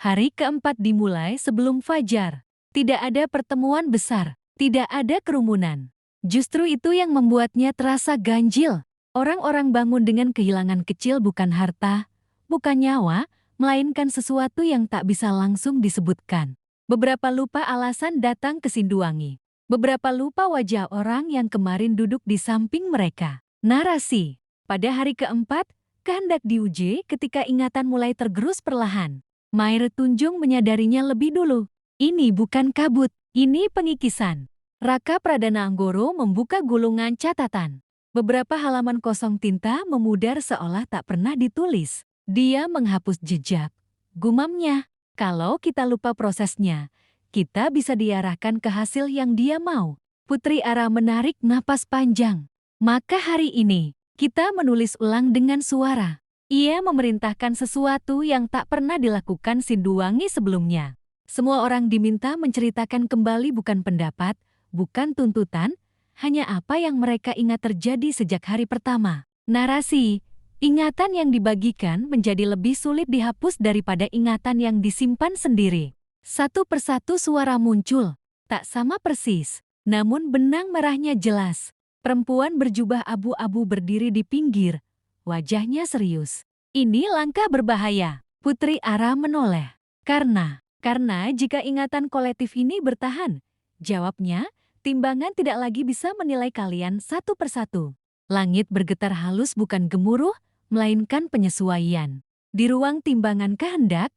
Hari keempat dimulai sebelum fajar. Tidak ada pertemuan besar, tidak ada kerumunan. Justru itu yang membuatnya terasa ganjil. Orang-orang bangun dengan kehilangan kecil bukan harta, bukan nyawa, melainkan sesuatu yang tak bisa langsung disebutkan. Beberapa lupa alasan datang ke Sinduwangi. Beberapa lupa wajah orang yang kemarin duduk di samping mereka. Narasi. Pada hari keempat, kehendak diuji ketika ingatan mulai tergerus perlahan. Maire Tunjung menyadarinya lebih dulu. Ini bukan kabut, ini pengikisan. Raka Pradana Anggoro membuka gulungan catatan. Beberapa halaman kosong tinta memudar seolah tak pernah ditulis. Dia menghapus jejak. Gumamnya, kalau kita lupa prosesnya, kita bisa diarahkan ke hasil yang dia mau. Putri Ara menarik napas panjang. Maka hari ini, kita menulis ulang dengan suara. Ia memerintahkan sesuatu yang tak pernah dilakukan Sinduwangi sebelumnya. Semua orang diminta menceritakan kembali bukan pendapat, bukan tuntutan, hanya apa yang mereka ingat terjadi sejak hari pertama. Narasi, ingatan yang dibagikan menjadi lebih sulit dihapus daripada ingatan yang disimpan sendiri. Satu persatu suara muncul, tak sama persis, namun benang merahnya jelas. Perempuan berjubah abu-abu berdiri di pinggir, wajahnya serius. Ini langkah berbahaya. Putri Ara menoleh. Karena jika ingatan kolektif ini bertahan, jawabnya, timbangan tidak lagi bisa menilai kalian satu persatu. Langit bergetar halus bukan gemuruh, melainkan penyesuaian. Di ruang timbangan kehendak,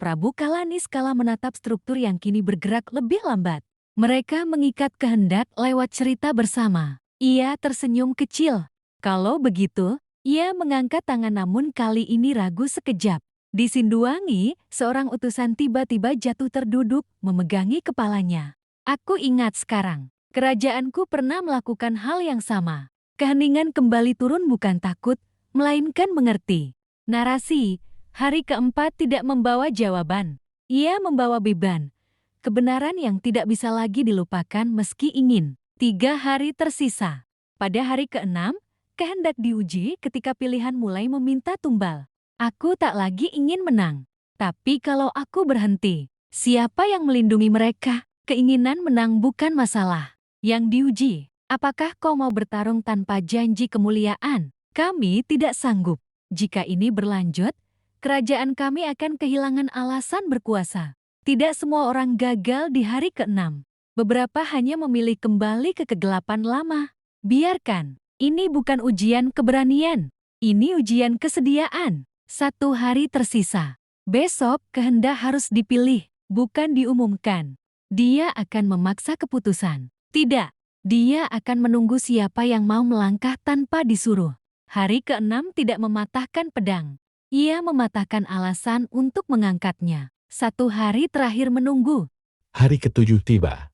Prabu Kalaniskala menatap struktur yang kini bergerak lebih lambat. Mereka mengikat kehendak lewat cerita bersama. Ia tersenyum kecil. Kalau begitu, ia mengangkat tangan namun kali ini ragu sekejap. Di Sinduwangi, seorang utusan tiba-tiba jatuh terduduk, memegangi kepalanya. Aku ingat sekarang, kerajaanku pernah melakukan hal yang sama. Keheningan kembali turun bukan takut, melainkan mengerti. Narasi, hari keempat tidak membawa jawaban. Ia membawa beban. Kebenaran yang tidak bisa lagi dilupakan meski ingin. 3 hari tersisa. Pada hari keenam, kehendak diuji ketika pilihan mulai meminta tumbal. Aku tak lagi ingin menang. Tapi kalau aku berhenti, siapa yang melindungi mereka? Keinginan menang bukan masalah. Yang diuji, apakah kau mau bertarung tanpa janji kemuliaan? Kami tidak sanggup. Jika ini berlanjut, kerajaan kami akan kehilangan alasan berkuasa. Tidak semua orang gagal di hari keenam. Beberapa hanya memilih kembali ke kegelapan lama. Biarkan, ini bukan ujian keberanian. Ini ujian kesediaan. 1 hari tersisa. Besok kehendak harus dipilih, bukan diumumkan. Dia akan memaksa keputusan. Tidak, dia akan menunggu siapa yang mau melangkah tanpa disuruh. Hari keenam tidak mematahkan pedang. Ia mematahkan alasan untuk mengangkatnya. 1 hari terakhir menunggu. Hari ketujuh tiba.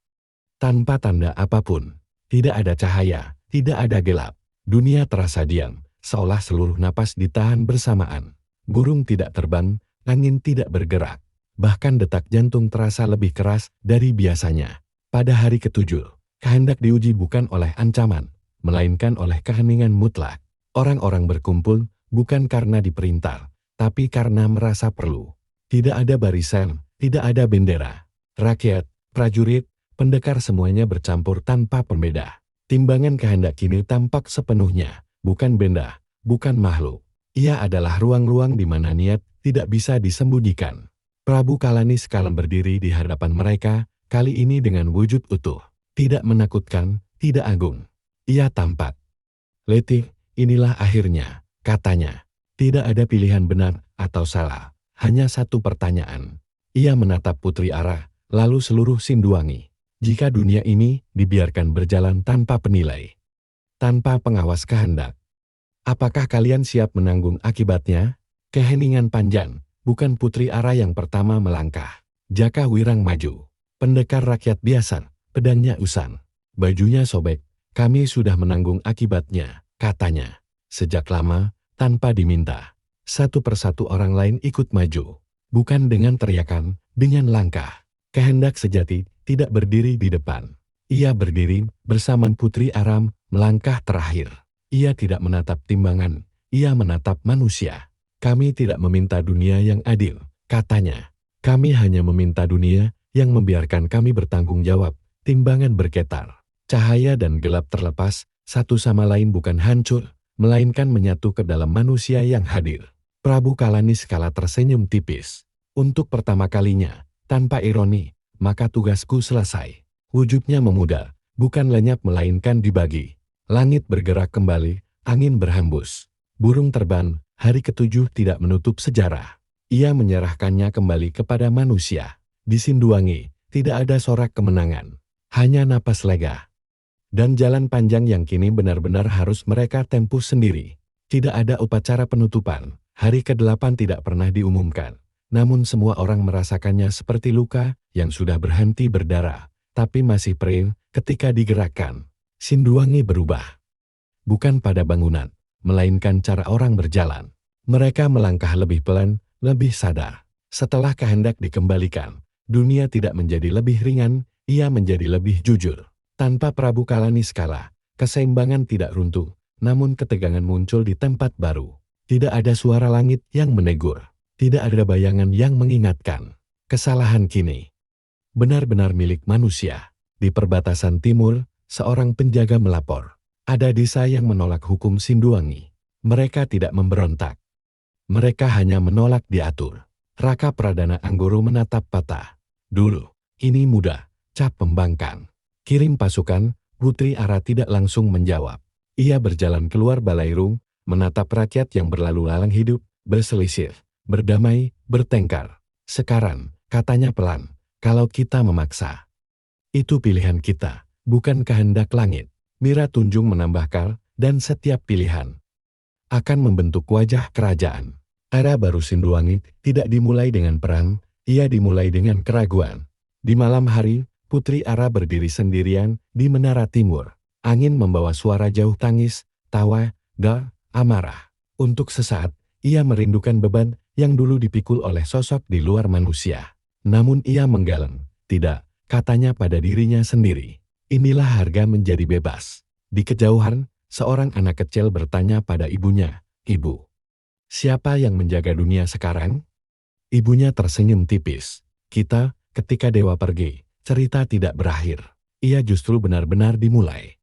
Tanpa tanda apapun. Tidak ada cahaya, tidak ada gelap. Dunia terasa diam, seolah seluruh napas ditahan bersamaan. Burung tidak terbang, angin tidak bergerak. Bahkan detak jantung terasa lebih keras dari biasanya. Pada hari ketujuh, kehendak diuji bukan oleh ancaman, melainkan oleh keheningan mutlak. Orang-orang berkumpul bukan karena diperintah, tapi karena merasa perlu. Tidak ada barisan, tidak ada bendera. Rakyat, prajurit, pendekar semuanya bercampur tanpa pembeda. Timbangan kehendak kini tampak sepenuhnya, bukan benda, bukan makhluk. Ia adalah ruang-ruang di mana niat tidak bisa disembunyikan. Prabu Kalaniskala berdiri di hadapan mereka, kali ini dengan wujud utuh. Tidak menakutkan, tidak agung. Ia tampak. Letih, inilah akhirnya, katanya. Tidak ada pilihan benar atau salah, hanya satu pertanyaan. Ia menatap Putri Ara, lalu seluruh Sinduwangi. Jika dunia ini dibiarkan berjalan tanpa penilai, tanpa pengawas kehendak, apakah kalian siap menanggung akibatnya? Keheningan panjang, bukan Putri Ara yang pertama melangkah. Jaka Wirang maju. Pendekar rakyat biasa, pedangnya usang. Bajunya sobek, kami sudah menanggung akibatnya, katanya. Sejak lama, tanpa diminta. Satu persatu orang lain ikut maju. Bukan dengan teriakan, dengan langkah. Kehendak sejati tidak berdiri di depan. Ia berdiri bersama Putri Aram, melangkah terakhir. Ia tidak menatap timbangan, ia menatap manusia. Kami tidak meminta dunia yang adil, katanya. Kami hanya meminta dunia yang membiarkan kami bertanggung jawab. Timbangan bergetar. Cahaya dan gelap terlepas, satu sama lain bukan hancur, melainkan menyatu ke dalam manusia yang hadir. Prabu Kalaniskala tersenyum tipis. Untuk pertama kalinya, tanpa ironi, maka tugasku selesai. Wujudnya memudar, bukan lenyap melainkan dibagi. Langit bergerak kembali, angin berhembus. Burung terbang, hari ketujuh tidak menutup sejarah. Ia menyerahkannya kembali kepada manusia. Di Sindwangi, tidak ada sorak kemenangan. Hanya napas lega. Dan jalan panjang yang kini benar-benar harus mereka tempuh sendiri. Tidak ada upacara penutupan. Hari ke-8 tidak pernah diumumkan. Namun semua orang merasakannya seperti luka yang sudah berhenti berdarah, tapi masih perih ketika digerakkan. Sindwangi berubah. Bukan pada bangunan, melainkan cara orang berjalan. Mereka melangkah lebih pelan, lebih sadar. Setelah kehendak dikembalikan, dunia tidak menjadi lebih ringan, ia menjadi lebih jujur. Tanpa Prabu Kalaniskala, keseimbangan tidak runtuh, namun ketegangan muncul di tempat baru. Tidak ada suara langit yang menegur. Tidak ada bayangan yang mengingatkan. Kesalahan kini benar-benar milik manusia. Di perbatasan timur, seorang penjaga melapor. Ada desa yang menolak hukum Sindwangi. Mereka tidak memberontak. Mereka hanya menolak diatur. Raka Pradana Anggoro menatap patah. Dulu, ini mudah, cap pembangkang. Kirim pasukan, Putri Ara tidak langsung menjawab. Ia berjalan keluar Balairung, menatap rakyat yang berlalu lalang hidup, berselisih, berdamai, bertengkar. Sekarang, katanya pelan, kalau kita memaksa. Itu pilihan kita, bukan kehendak langit. Mira Tunjung menambahkan, dan setiap pilihan akan membentuk wajah kerajaan. Era baru Sindwangi tidak dimulai dengan perang, ia dimulai dengan keraguan. Di malam hari, Putri Ara berdiri sendirian di menara timur. Angin membawa suara jauh tangis, tawa, dan amarah. Untuk sesaat, ia merindukan beban yang dulu dipikul oleh sosok di luar manusia. Namun ia menggeleng. Tidak, katanya pada dirinya sendiri. Inilah harga menjadi bebas. Di kejauhan, seorang anak kecil bertanya pada ibunya, "Ibu, siapa yang menjaga dunia sekarang?" Ibunya tersenyum tipis. Ketika dewa pergi, cerita tidak berakhir. Ia justru benar-benar dimulai.